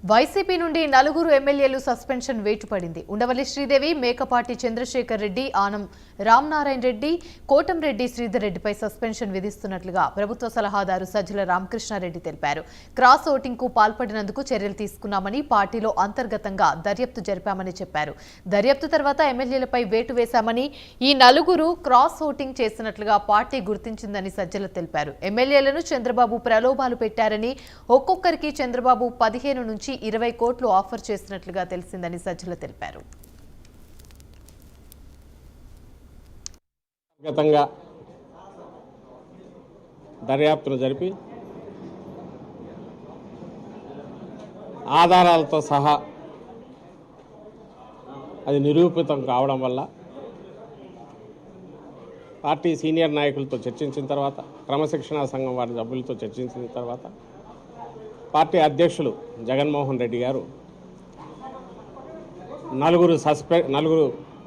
YCP నుండి నలుగురు ఎమ్మెల్యేలు సస్పెన్షన్ వేటు పడింది. ఉండవల్లి శ్రీదేవి, మేకపాటి చంద్రశేఖర్ రెడ్డి, ఆనం రామనారాయణ రెడ్డి, కోటంరెడ్డి శ్రీధర్ రెడ్డిపై సస్పెన్షన్ విధిస్తున్నట్లుగా ప్రభుత్వ సలహాదారు సజ్జల రామకృష్ణారెడ్డి తెలిపారు. క్రాస్ ఓటింగ్ కు పాల్పడినందుకు చర్యలు తీసుకున్నామని, పార్టీలో అంతర్గతంగా దర్యాప్తు జరిపామని చెప్పారు. దర్యాప్తు తర్వాత ఎమ్మెల్యేలపై వేటు వేశామని, ఈ నలుగురు క్రాస్ ఓటింగ్ చేసినట్లుగా పార్టీ గుర్తించిందని సజ్జల తెలిపారు. ఎమ్మెల్యేలను చంద్రబాబు ప్రలోభాలు పెట్టారని, ఒక్కొక్కరికి చంద్రబాబు 15 నుంచి 20 కోట్లు ఆఫర్ చేసినట్లుగా తెలిసిందని సజ్జల తెలిపారు. గతంగా దర్యాప్తును జరిపి ఆధారాలతో సహా అది నిరూపితం కావడం వల్ల పార్టీ సీనియర్ నాయకులతో చర్చించిన తర్వాత, క్రమశిక్షణా సంఘం వారి సభ్యులతో చర్చించిన తర్వాత పార్టీ అధ్యక్షులు జగన్మోహన్ రెడ్డి గారు నలుగురు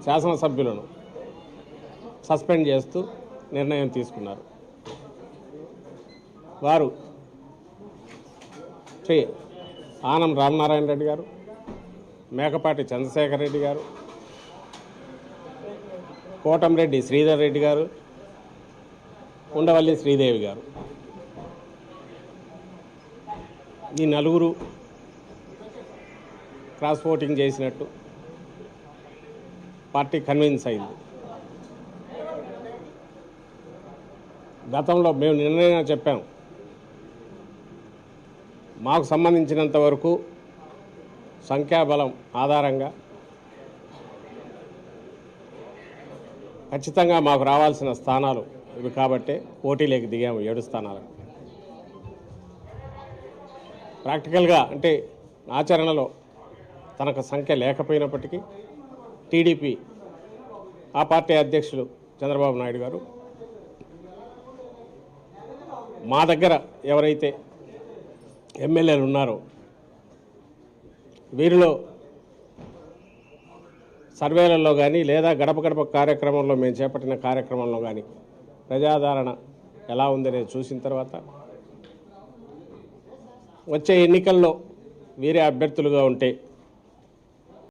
శాసనసభ్యులను సస్పెండ్ చేస్తూ నిర్ణయం తీసుకున్నారు. వారు ఆనం రామనారాయణ రెడ్డి గారు, మేకపాటి చంద్రశేఖర్ రెడ్డి గారు, కోటంరెడ్డి శ్రీధర్ రెడ్డి గారు, ఉండవల్లి శ్రీదేవి గారు. ఈ నలుగురు క్రాస్ ఓటింగ్ చేసినట్టు పార్టీ కన్విన్స్ అయింది. గతంలో మేము నిర్ణయం చెప్పాము, మాకు సంబంధించినంత వరకు సంఖ్యాబలం ఆధారంగా ఖచ్చితంగా మాకు రావాల్సిన స్థానాలు ఇవి కాబట్టే పోటీలోకి దిగాము 7 స్థానాలకు. ప్రాక్టికల్గా అంటే ఆచరణలో తనకు సంఖ్య లేకపోయినప్పటికీ టీడీపీ ఆ పార్టీ అధ్యక్షులు చంద్రబాబు నాయుడు గారు మా దగ్గర ఎవరైతే ఎమ్మెల్యేలు ఉన్నారో వీరిలో సర్వేలలో కానీ లేదా గడప గడప కార్యక్రమంలో మేము చేపట్టిన కార్యక్రమంలో కానీ ప్రజాదరణ ఎలా ఉందనేది చూసిన తర్వాత వచ్చే ఎన్నికల్లో వీరే అభ్యర్థులుగా ఉంటే